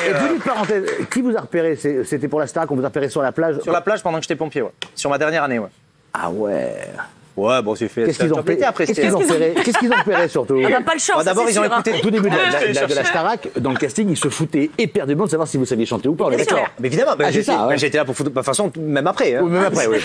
Et petite parenthèse, qui vous a repéré? C'était pour la Starac, on vous a repéré sur la plage? Sur la plage pendant que j'étais pompier, ouais. Sur ma dernière année, ouais. Ah ouais. Ouais, bon, j'ai fait. Qu'est-ce qu'ils ont repéré surtout? On n'a pas le choix. D'abord, ils ont écouté. Au tout début de la Starac, dans le casting, ils se foutaient éperdument de savoir si vous saviez chanter ou pas. On est d'accord. Mais évidemment, j'étais là pour foutre. De toute façon, même après. Hein. Oui, même après, oui.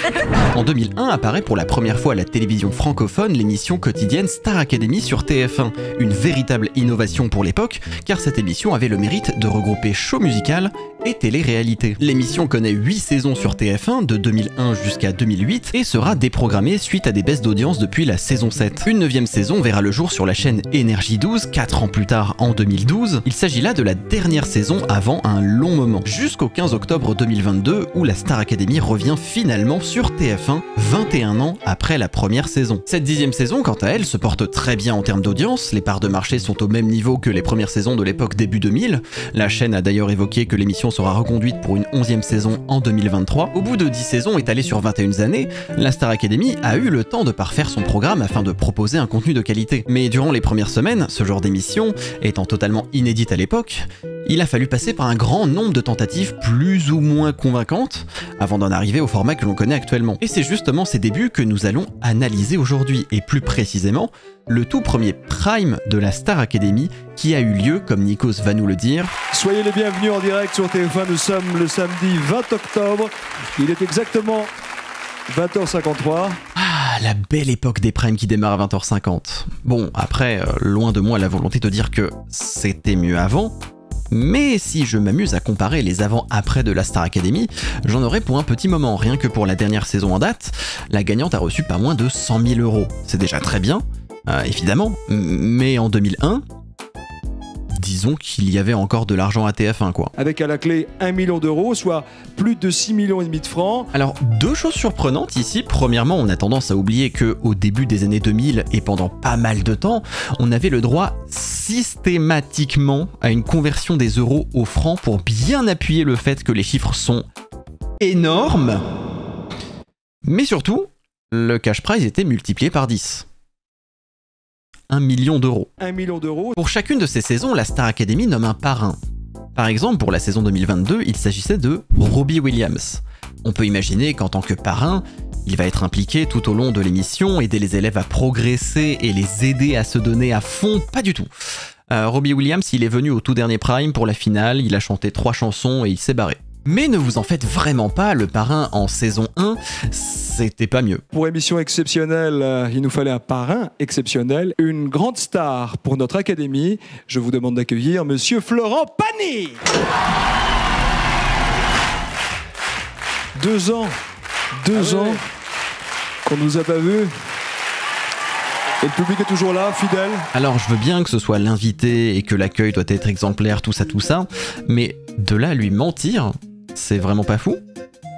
En 2001 apparaît pour la première fois à la télévision francophone l'émission quotidienne Star Academy sur TF1. Une véritable innovation pour l'époque, car cette émission avait le mérite de regrouper show musical et télé-réalité. L'émission connaît 8 saisons sur TF1 de 2001 jusqu'à 2008 et sera déprogrammée suite à des baisses d'audience depuis la saison 7. Une 9e saison verra le jour sur la chaîne Énergie 12, 4 ans plus tard en 2012. Il s'agit là de la dernière saison avant un long moment, jusqu'au 15 octobre 2022 où la Star Academy revient finalement sur TF1, 21 ans après la première saison. Cette 10e saison, quant à elle, se porte très bien en termes d'audience, les parts de marché sont au même niveau que les premières saisons de l'époque début 2000. La chaîne a d'ailleurs évoqué que l'émission sera reconduite pour une 11e saison en 2023. Au bout de 10 saisons étalées sur 21 années, la Star Academy a eu le temps de parfaire son programme afin de proposer un contenu de qualité. Mais durant les premières semaines, ce genre d'émission étant totalement inédite à l'époque, il a fallu passer par un grand nombre de tentatives plus ou moins convaincantes avant d'en arriver au format que l'on connaît actuellement. Et c'est justement ces débuts que nous allons analyser aujourd'hui, et plus précisément, le tout premier prime de la Star Academy qui a eu lieu, comme Nikos va nous le dire. Soyez les bienvenus en direct sur TF1, nous sommes le samedi 20 octobre, il est exactement 20h53. Ah, la belle époque des primes qui démarre à 20h50. Bon, après, loin de moi la volonté de dire que c'était mieux avant, mais si je m'amuse à comparer les avant-après de la Star Academy, j'en aurai pour un petit moment. Rien que pour la dernière saison en date, la gagnante a reçu pas moins de 100 000 €. C'est déjà très bien, évidemment, mais en 2001, disons qu'il y avait encore de l'argent à TF1, quoi. Avec à la clé 1 million d'euros, soit plus de 6,5 millions de francs. Alors, deux choses surprenantes ici. Premièrement, on a tendance à oublier qu'au début des années 2000 et pendant pas mal de temps, on avait le droit systématiquement à une conversion des euros au franc pour bien appuyer le fait que les chiffres sont énormes. Mais surtout, le cash prize était multiplié par 10. 1 million d'euros. 1 million d'euros. Pour chacune de ces saisons, la Star Academy nomme un parrain. Par exemple, pour la saison 2022, il s'agissait de Robbie Williams. On peut imaginer qu'en tant que parrain, il va être impliqué tout au long de l'émission, aider les élèves à progresser et les aider à se donner à fond. Pas du tout. Robbie Williams, il est venu au tout dernier prime pour la finale, il a chanté 3 chansons et il s'est barré. Mais ne vous en faites vraiment pas, le parrain en saison 1, c'était pas mieux. Pour émission exceptionnelle, il nous fallait un parrain exceptionnel, une grande star pour notre académie. Je vous demande d'accueillir Monsieur Florent Pagny. 2 ans, 2 ans qu'on nous a pas vus. Et le public est toujours là, fidèle. Alors je veux bien que ce soit l'invité et que l'accueil doit être exemplaire, tout ça, mais de là à lui mentir, c'est vraiment pas fou.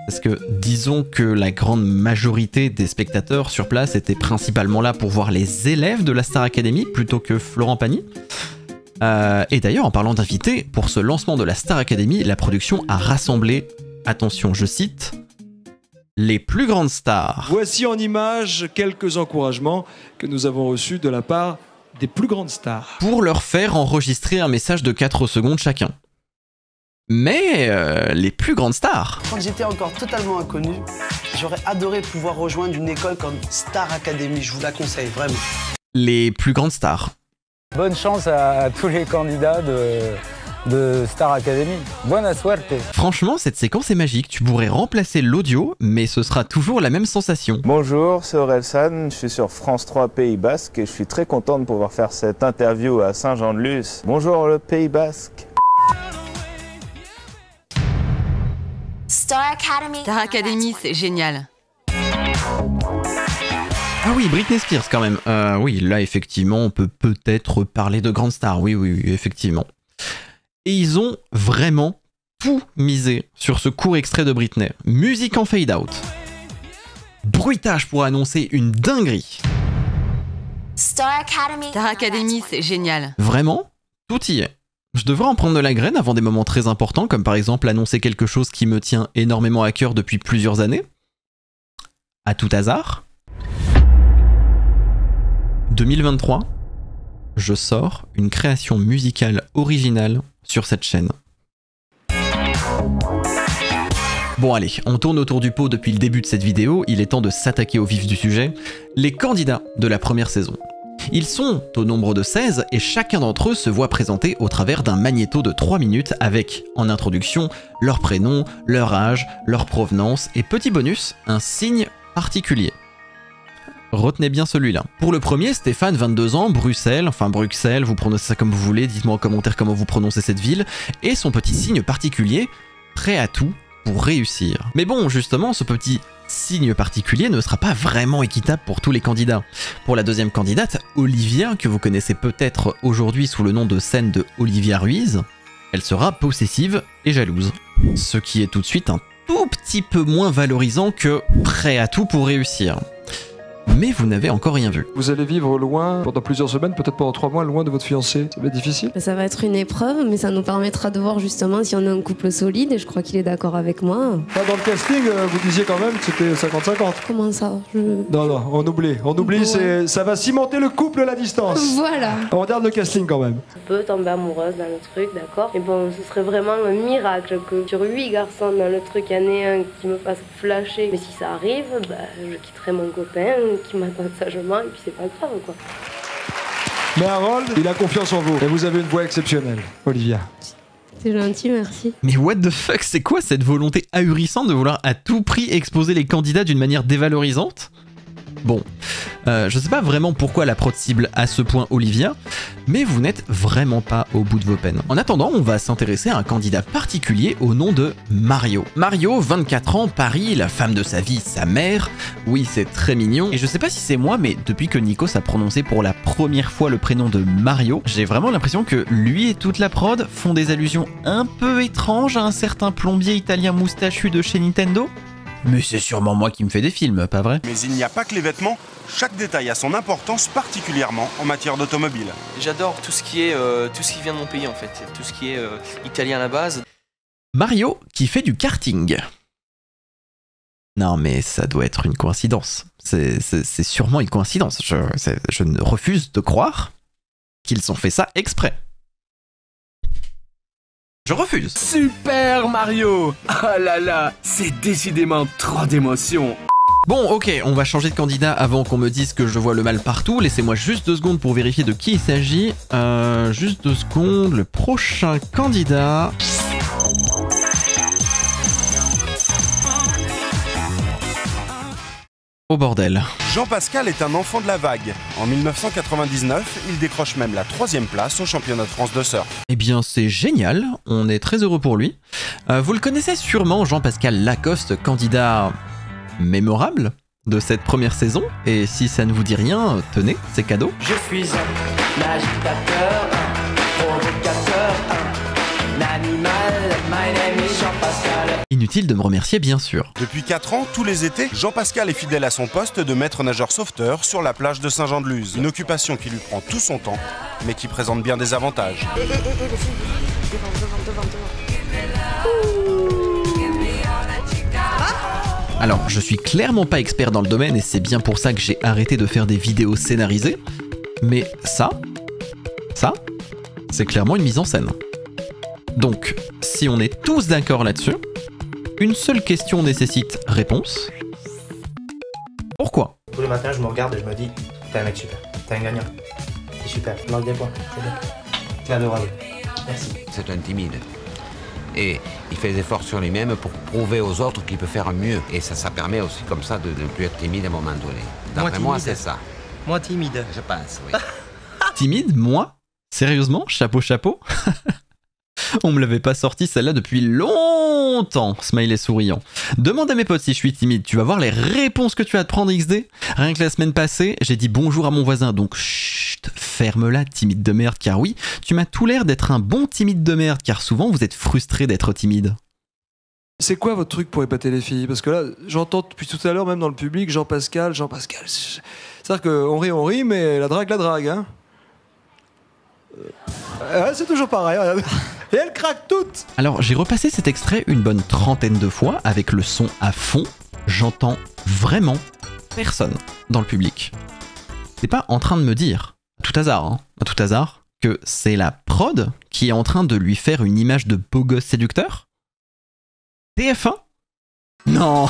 Parce que disons que la grande majorité des spectateurs sur place étaient principalement là pour voir les élèves de la Star Academy plutôt que Florent Pagny. Et d'ailleurs, en parlant d'invités, pour ce lancement de la Star Academy, la production a rassemblé, attention, je cite, les plus grandes stars. Voici en images quelques encouragements que nous avons reçus de la part des plus grandes stars. Pour leur faire enregistrer un message de 4 secondes chacun. Mais les plus grandes stars. Quand j'étais encore totalement inconnu, j'aurais adoré pouvoir rejoindre une école comme Star Academy, je vous la conseille, vraiment. Les plus grandes stars. Bonne chance à tous les candidats de Star Academy. Buena suerte. Franchement, cette séquence est magique. Tu pourrais remplacer l'audio, mais ce sera toujours la même sensation. Bonjour, c'est Orelsan, je suis sur France 3 Pays Basque et je suis très content de pouvoir faire cette interview à Saint-Jean-de-Luz. Bonjour le Pays Basque. Star Academy, c'est génial. Ah oui, Britney Spears quand même. Oui, là effectivement, on peut peut-être parler de grandes stars. Oui, effectivement. Et ils ont vraiment tout misé sur ce court extrait de Britney. Musique en fade out. Bruitage pour annoncer une dinguerie. Star Academy, c'est génial. Vraiment, tout y est. Je devrais en prendre de la graine avant des moments très importants, comme par exemple annoncer quelque chose qui me tient énormément à cœur depuis plusieurs années. À tout hasard. 2023, je sors une création musicale originale sur cette chaîne. Bon allez, on tourne autour du pot depuis le début de cette vidéo, il est temps de s'attaquer au vif du sujet. Les candidats de la première saison. Ils sont au nombre de 16 et chacun d'entre eux se voit présenter au travers d'un magnéto de 3 minutes avec, en introduction, leur prénom, leur âge, leur provenance et petit bonus, un signe particulier. Retenez bien celui-là. Pour le premier, Stéphane, 22 ans, Bruxelles, vous prononcez ça comme vous voulez, dites-moi en commentaire comment vous prononcez cette ville, et son petit signe particulier, prêt à tout pour réussir. Mais bon, justement, ce petit signe particulier ne sera pas vraiment équitable pour tous les candidats. Pour la deuxième candidate, Olivia, que vous connaissez peut-être aujourd'hui sous le nom de scène de Olivia Ruiz, elle sera possessive et jalouse. Ce qui est tout de suite un tout petit peu moins valorisant que prêt à tout pour réussir. Mais vous n'avez encore rien vu. Vous allez vivre loin pendant plusieurs semaines, peut-être pendant 3 mois, loin de votre fiancé. Ça va être difficile? Ça va être une épreuve, mais ça nous permettra de voir justement si on est un couple solide, et je crois qu'il est d'accord avec moi. Dans le casting, vous disiez quand même que c'était 50-50. Comment ça? Non, on oublie. Ouais. Ça va cimenter le couple à la distance. Voilà. On regarde le casting quand même. Je peux tomber amoureuse dans le truc, d'accord. Mais bon, ce serait vraiment un miracle que sur 8 garçons dans le truc, il y en ait un qui me fasse flasher. Mais si ça arrive, je quitterai mon copain qui m'attend sagement et puis c'est pas grave quoi. Mais Harold, il a confiance en vous et vous avez une voix exceptionnelle, Olivia. C'est gentil, merci. Mais what the fuck, c'est quoi cette volonté ahurissante de vouloir à tout prix exposer les candidats d'une manière dévalorisante? Bon, je sais pas vraiment pourquoi la prod cible à ce point Olivia, mais vous n'êtes vraiment pas au bout de vos peines. En attendant, on va s'intéresser à un candidat particulier au nom de Mario. Mario, 24 ans, Paris, la femme de sa vie, sa mère. Oui, c'est très mignon. Et je sais pas si c'est moi, mais depuis que Nikos a prononcé pour la première fois le prénom de Mario, j'ai vraiment l'impression que lui et toute la prod font des allusions un peu étranges à un certain plombier italien moustachu de chez Nintendo. Mais c'est sûrement moi qui me fais des films, pas vrai? Mais il n'y a pas que les vêtements, chaque détail a son importance, particulièrement en matière d'automobile. J'adore tout ce qui vient de mon pays en fait, tout ce qui est italien à la base. Mario qui fait du karting. Non mais ça doit être une coïncidence, c'est sûrement une coïncidence, je ne refuse de croire qu'ils ont fait ça exprès. Je refuse. Super Mario! Ah là là, c'est décidément trop d'émotions. Bon, ok, on va changer de candidat avant qu'on me dise que je vois le mal partout. Laissez-moi juste 2 secondes pour vérifier de qui il s'agit. Juste 2 secondes, le prochain candidat... Au bordel. Jean-Pascal est un enfant de la vague. En 1999, il décroche même la 3e place au championnat de France de surf. Eh bien, c'est génial, on est très heureux pour lui. Vous le connaissez sûrement, Jean-Pascal Lacoste, candidat mémorable de cette première saison. Et si ça ne vous dit rien, tenez, c'est cadeau. Je suis un agitateur, un provocateur, un animal, my name is Jean-Pascal. Inutile de me remercier, bien sûr. Depuis 4 ans, tous les étés, Jean-Pascal est fidèle à son poste de maître nageur sauveteur sur la plage de Saint-Jean-de-Luz. Une occupation qui lui prend tout son temps, mais qui présente bien des avantages. Les filles, devant. Alors, je suis clairement pas expert dans le domaine et c'est bien pour ça que j'ai arrêté de faire des vidéos scénarisées. Mais ça, c'est clairement une mise en scène. Donc, si on est tous d'accord là-dessus, une seule question nécessite réponse. Pourquoi? Tous les matins, je me regarde et je me dis, t'es un mec super, t'es un gagnant, t'es super, tu marques des points, c'est bien, t'es adorable, merci. C'est un timide. Et il fait des efforts sur lui-même pour prouver aux autres qu'il peut faire mieux. Et ça permet aussi comme ça de ne plus être timide à un moment donné. D'après moi, c'est ça. Moi, timide. Je pense, oui. Timide, moi? Sérieusement? Chapeau? On me l'avait pas sorti celle-là depuis longtemps, smiley souriant. Demande à mes potes si je suis timide, tu vas voir les réponses que tu as à te prendre XD. Rien que la semaine passée, j'ai dit bonjour à mon voisin, donc chut, ferme-la timide de merde, car oui, tu m'as tout l'air d'être un bon timide de merde, car souvent vous êtes frustré d'être timide. C'est quoi votre truc pour épater les filles? Parce que là, j'entends depuis tout à l'heure, même dans le public, Jean-Pascal. C'est-à-dire qu'on rit, mais la drague, hein. Ouais, c'est toujours pareil, regarde. Et elles craquent toutes. Alors, j'ai repassé cet extrait une bonne 30aine de fois avec le son à fond. J'entends vraiment personne dans le public. T'es pas en train de me dire, à tout hasard, que c'est la prod qui est en train de lui faire une image de beau gosse séducteur? TF1 Non.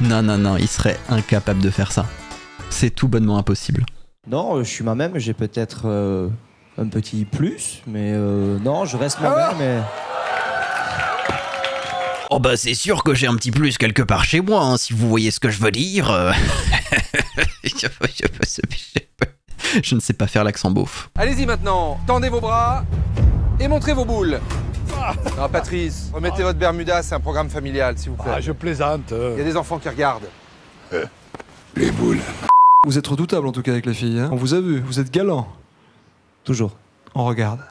Non, il serait incapable de faire ça. C'est tout bonnement impossible. Non, je suis moi-même, j'ai peut-être un petit plus, mais non, je reste moi-même. Et... Oh bah c'est sûr que j'ai un petit plus quelque part chez moi, hein, si vous voyez ce que je veux dire. Je ne sais pas faire l'accent beauf. Allez-y maintenant, tendez vos bras et montrez vos boules. Non, Patrice, remettez votre Bermuda, c'est un programme familial, s'il vous plaît. Ah, je plaisante. Il y a des enfants qui regardent. Les boules. Vous êtes redoutable en tout cas avec les filles, hein. On vous a vu, vous êtes galant. Toujours. On regarde.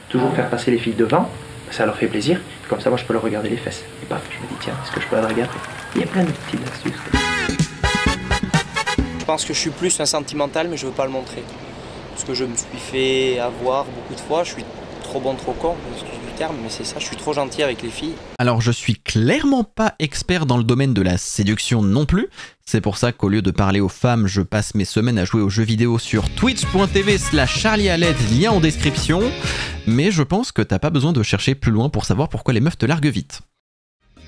Toujours faire passer les filles devant, ça leur fait plaisir. Comme ça, moi, je peux leur regarder les fesses. Et paf, je me dis, tiens, est-ce que je peux la draguer après? Il y a plein de petites astuces. Je pense que je suis plus un sentimental, mais je veux pas le montrer. Parce que je me suis fait avoir beaucoup de fois, je suis trop bon, trop con, excuse du terme, mais c'est ça, je suis trop gentil avec les filles. Alors je suis clairement pas expert dans le domaine de la séduction non plus, c'est pour ça qu'au lieu de parler aux femmes, je passe mes semaines à jouer aux jeux vidéo sur twitch.tv/charliehaled, lien en description, mais je pense que t'as pas besoin de chercher plus loin pour savoir pourquoi les meufs te larguent vite.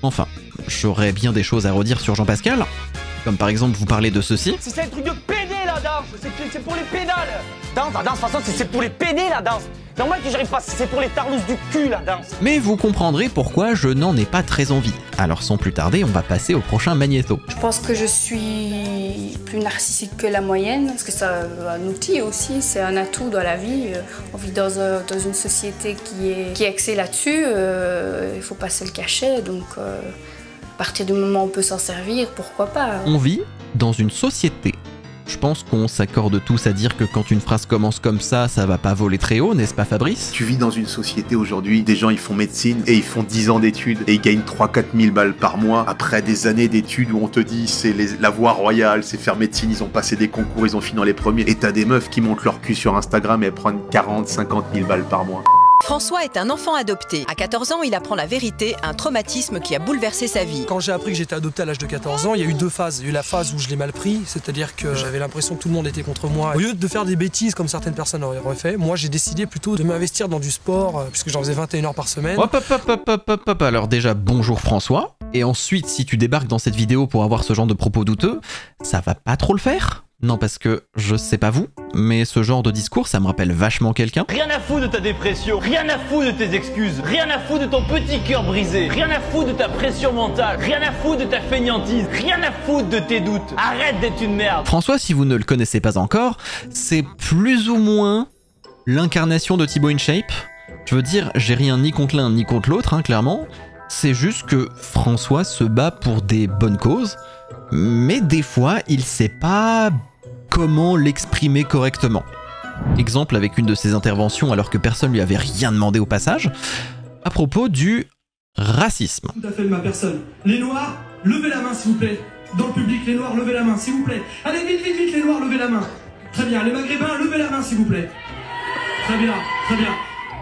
Enfin, j'aurais bien des choses à redire sur Jean Pascal, comme par exemple vous parler de ceci. C'est un truc de pédé la danse, c'est pour les pédales. La danse, de toute façon, c'est pour les pédés la danse. Normal que j'arrive pas, c'est pour les tarlousses du cul la danse. Mais vous comprendrez pourquoi je n'en ai pas très envie. Alors sans plus tarder, on va passer au prochain magnéto. Je pense que je suis plus narcissique que la moyenne, parce que c'est un outil aussi, c'est un atout dans la vie. On vit dans une société qui est axée là-dessus, il faut pas se le cacher, donc à partir du moment où on peut s'en servir, pourquoi pas. On vit dans une société. Je pense qu'on s'accorde tous à dire que quand une phrase commence comme ça va pas voler très haut, n'est-ce pas Fabrice? Tu vis dans une société aujourd'hui, des gens ils font médecine et ils font 10 ans d'études et ils gagnent 3-4 000 balles par mois après des années d'études où on te dit c'est la voie royale, c'est faire médecine, ils ont passé des concours, ils ont fini dans les premiers et t'as des meufs qui montent leur cul sur Instagram et elles prennent 40-50 000 balles par mois. François est un enfant adopté. À 14 ans, il apprend la vérité, un traumatisme qui a bouleversé sa vie. Quand j'ai appris que j'étais adopté à l'âge de 14 ans, il y a eu deux phases. Il y a eu la phase où je l'ai mal pris, c'est-à-dire que j'avais l'impression que tout le monde était contre moi. Au lieu de faire des bêtises comme certaines personnes auraient fait, moi j'ai décidé plutôt de m'investir dans du sport, puisque j'en faisais 21 heures par semaine. Hop. Alors déjà, bonjour François. Et ensuite, si tu débarques dans cette vidéo pour avoir ce genre de propos douteux, ça va pas trop le faire? Non, parce que je sais pas vous, mais ce genre de discours, ça me rappelle vachement quelqu'un. Rien à foutre de ta dépression, rien à foutre de tes excuses, rien à foutre de ton petit cœur brisé, rien à foutre de ta pression mentale, rien à foutre de ta fainéantise, rien à foutre de tes doutes. Arrête d'être une merde. François, si vous ne le connaissez pas encore, c'est plus ou moins l'incarnation de Thibaut InShape. Je veux dire, j'ai rien ni contre l'un ni contre l'autre, hein, clairement. C'est juste que François se bat pour des bonnes causes, mais des fois, il sait pas comment l'exprimer correctement. Exemple avec une de ses interventions alors que personne lui avait rien demandé au passage, à propos du racisme. Tout à fait de ma personne. Les Noirs, levez la main s'il vous plaît. Dans le public, les Noirs, levez la main s'il vous plaît. Allez, vite, les Noirs, levez la main. Très bien, les Maghrébins, levez la main s'il vous plaît. Très bien.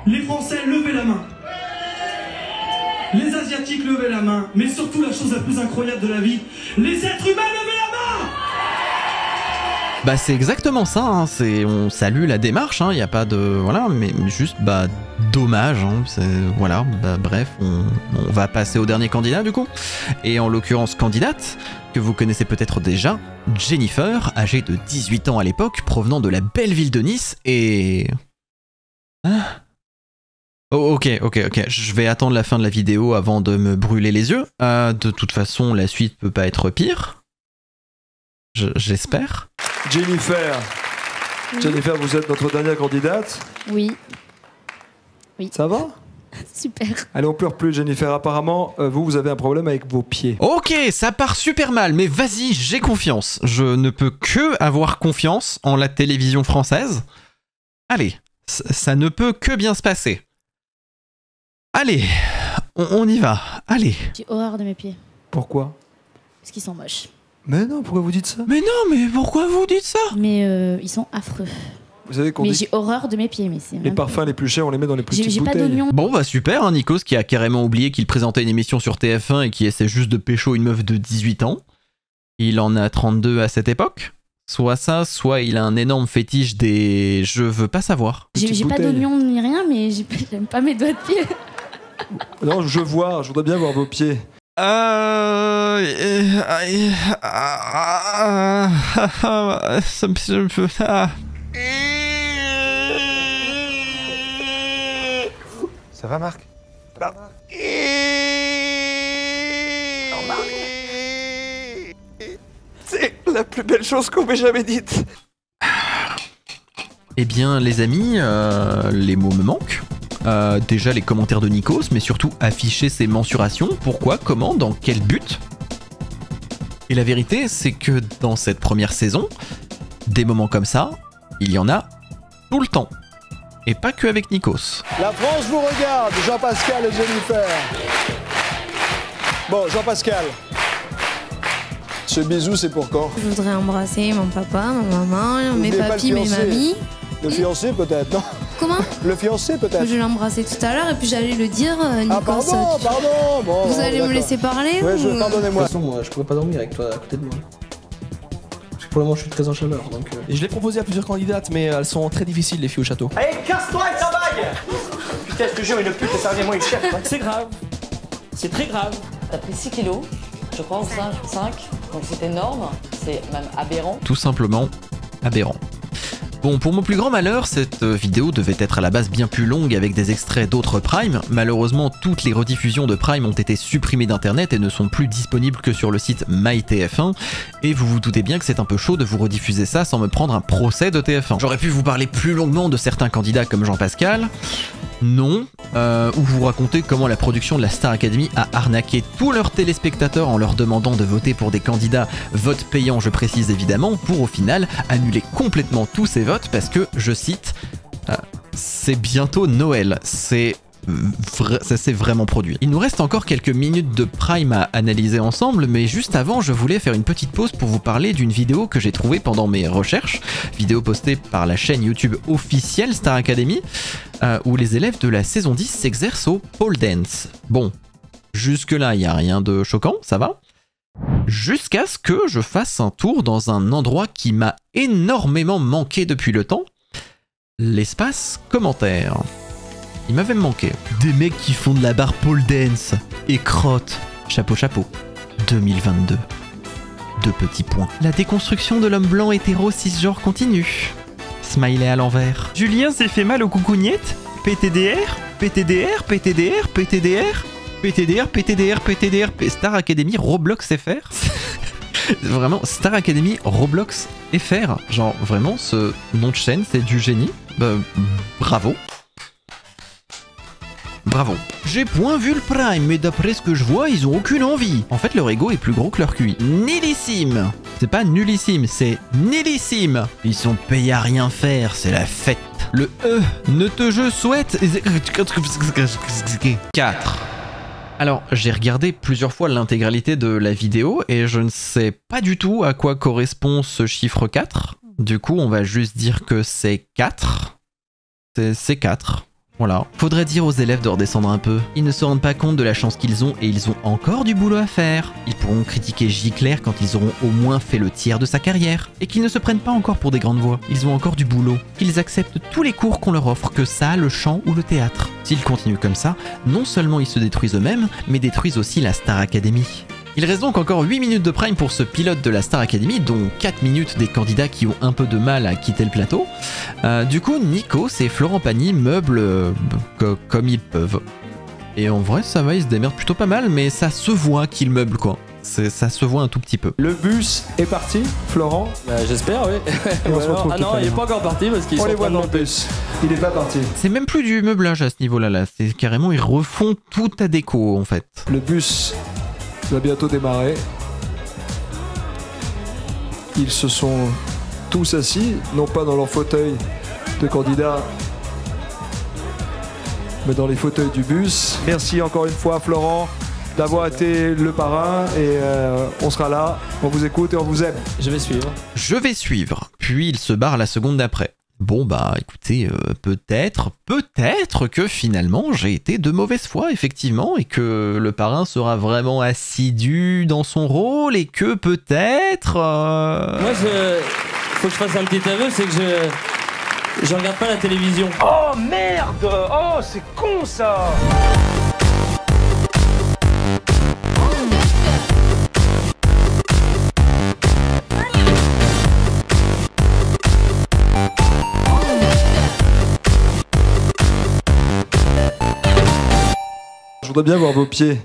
Les Français, levez la main. Les Asiatiques, levez la main. Mais surtout, la chose la plus incroyable de la vie, les êtres humains, levez la main. Bah c'est exactement ça, hein. On salue la démarche, hein. Y a pas de... Voilà, mais juste, bah, dommage, hein. Voilà, bah, bref, on va passer au dernier candidat du coup. Et en l'occurrence, candidate, que vous connaissez peut-être déjà, Jennifer, âgée de 18 ans à l'époque, provenant de la belle ville de Nice, et... Oh, ok, je vais attendre la fin de la vidéo avant de me brûler les yeux. De toute façon, la suite peut pas être pire. J'espère. Jennifer, vous êtes notre dernière candidate. Oui. Ça va? Super. Allez, on pleure plus, Jennifer. Apparemment, vous avez un problème avec vos pieds. Ok, ça part super mal, mais vas-y, j'ai confiance. Je ne peux que avoir confiance en la télévision française. Allez, ça ne peut que bien se passer. Allez, on y va, allez. J'ai horreur de mes pieds. Pourquoi? Parce qu'ils sont moches. Mais non, pourquoi vous dites ça? Mais non, mais pourquoi vous dites ça? Mais ils sont affreux. Vous savez qu'on mais dit... j'ai horreur de mes pieds. Mais les parfums les plus chers, on les met dans les plus petites bouteilles. J'ai pas d'oignon. Bon bah super, hein, Nikos qui a carrément oublié qu'il présentait une émission sur TF1 et qui essaie juste de pécho une meuf de 18 ans. Il en a 32 à cette époque. Soit ça, soit il a un énorme fétiche des... Je veux pas savoir. J'ai pas d'oignon ni rien, mais j'aime pas mes doigts de pied. Non, je voudrais bien voir vos pieds. Ça me fait... Ça va, Marc? C'est la plus belle chose qu'on m'ait jamais dite. Eh bien, les amis, les mots me manquent. Déjà les commentaires de Nikos, mais surtout afficher ses mensurations. Pourquoi, comment, dans quel but? Et la vérité, c'est que dans cette première saison, des moments comme ça, il y en a tout le temps. Et pas que avec Nikos. La France vous regarde, Jean-Pascal et Jennifer. Bon, Jean-Pascal, ce bisou, c'est pour quand? Je voudrais embrasser mon papa, ma maman, mes papis, mes mamies. Le fiancé peut-être, non? Comment? Le fiancé peut-être? Je l'ai embrassé tout à l'heure et puis j'allais le dire, Nikos. Ah pardon. Bon, vous allez me laisser parler ouais, ou... Pardonnez-moi. De toute façon, moi, je pourrais pas dormir avec toi à côté de moi. Parce que pour le moment, je suis très en chaleur, donc... Et je l'ai proposé à plusieurs candidates, mais elles sont très difficiles, les filles au château. Allez, casse-toi avec ta bague! Putain, je te jure, une pute, ça revient moins cher. C'est grave. C'est très grave. T'as pris 6 kilos, je crois, ou 5, donc c'est énorme, c'est même aberrant. Tout simplement aberrant. Bon, pour mon plus grand malheur, cette vidéo devait être à la base bien plus longue avec des extraits d'autres Prime. Malheureusement, toutes les rediffusions de Prime ont été supprimées d'internet et ne sont plus disponibles que sur le site MyTF1. Et vous vous doutez bien que c'est un peu chaud de vous rediffuser ça sans me prendre un procès de TF1. J'aurais pu vous parler plus longuement de certains candidats comme Jean-Pascal. Non, ou vous raconter comment la production de la Star Academy a arnaqué tous leurs téléspectateurs en leur demandant de voter pour des candidats, vote payant je précise évidemment, pour au final annuler complètement tous ces votes parce que, je cite, c'est bientôt Noël, ça s'est vraiment produit. Il nous reste encore quelques minutes de Prime à analyser ensemble, mais juste avant, je voulais faire une petite pause pour vous parler d'une vidéo que j'ai trouvée pendant mes recherches, vidéo postée par la chaîne YouTube officielle Star Academy, où les élèves de la saison 10 s'exercent au pole dance. Bon, jusque-là, il n'y a rien de choquant, ça va? Jusqu'à ce que je fasse un tour dans un endroit qui m'a énormément manqué depuis le temps, l'espace commentaire. Il m'avait manqué. Des mecs qui font de la barre pole dance et crotte. Chapeau chapeau. 2022. 2 petits points. La déconstruction de l'homme blanc hétéro cisgenre continue. Smiley à l'envers. Julien s'est fait mal aux coucougnettes. PTDR, PTDR, PTDR, PTDR, PTDR, PTDR, PTDR, Star Academy Roblox FR. Vraiment, Star Academy Roblox FR. Genre, vraiment, ce nom de chaîne, c'est du génie. Bravo. Bravo. J'ai point vu le Prime, mais d'après ce que je vois, ils ont aucune envie. En fait, leur ego est plus gros que leur QI. Nulissime. C'est pas nullissime, c'est nillissime. Ils sont payés à rien faire, c'est la fête. Le ne te je souhaite... 4. Alors, j'ai regardé plusieurs fois l'intégralité de la vidéo et je ne sais pas du tout à quoi correspond ce chiffre 4. Du coup, on va juste dire que c'est 4. C'est 4. Voilà. Faudrait dire aux élèves de redescendre un peu. Ils ne se rendent pas compte de la chance qu'ils ont et ils ont encore du boulot à faire. Ils pourront critiquer J-Clair quand ils auront au moins fait le tiers de sa carrière. Et qu'ils ne se prennent pas encore pour des grandes voix. Ils ont encore du boulot. Qu'ils acceptent tous les cours qu'on leur offre, que ça, le chant ou le théâtre. S'ils continuent comme ça, non seulement ils se détruisent eux-mêmes, mais détruisent aussi la Star Academy. Il reste donc encore 8 minutes de Prime pour ce pilote de la Star Academy, dont 4 minutes des candidats qui ont un peu de mal à quitter le plateau. Du coup, Nikos et Florent Pagny meublent comme ils peuvent. Et en vrai, ça va, ils se démerdent plutôt pas mal, mais ça se voit qu'ils meublent, quoi. Ça se voit un tout petit peu. Le bus est parti, Florent? J'espère, oui. Ah non, il est pas encore parti parce qu'ils sont on les voit dans le bus. Il est pas parti. C'est même plus du meublage à ce niveau-là, là. C'est carrément, ils refont toute la déco, en fait. Le bus va bientôt démarrer. Ils se sont tous assis, non pas dans leur fauteuil de candidat, mais dans les fauteuils du bus. Merci encore une fois, Florent, d'avoir été le parrain et on sera là, on vous écoute et on vous aime. Je vais suivre. Je vais suivre, puis il se barre la seconde d'après. Bon bah écoutez, peut-être que finalement j'ai été de mauvaise foi effectivement et que le parrain sera vraiment assidu dans son rôle et que peut-être... Moi faut que je fasse un petit aveu, c'est que je regarde pas la télévision. Oh merde! Oh c'est con ça! voudrais bien voir vos pieds.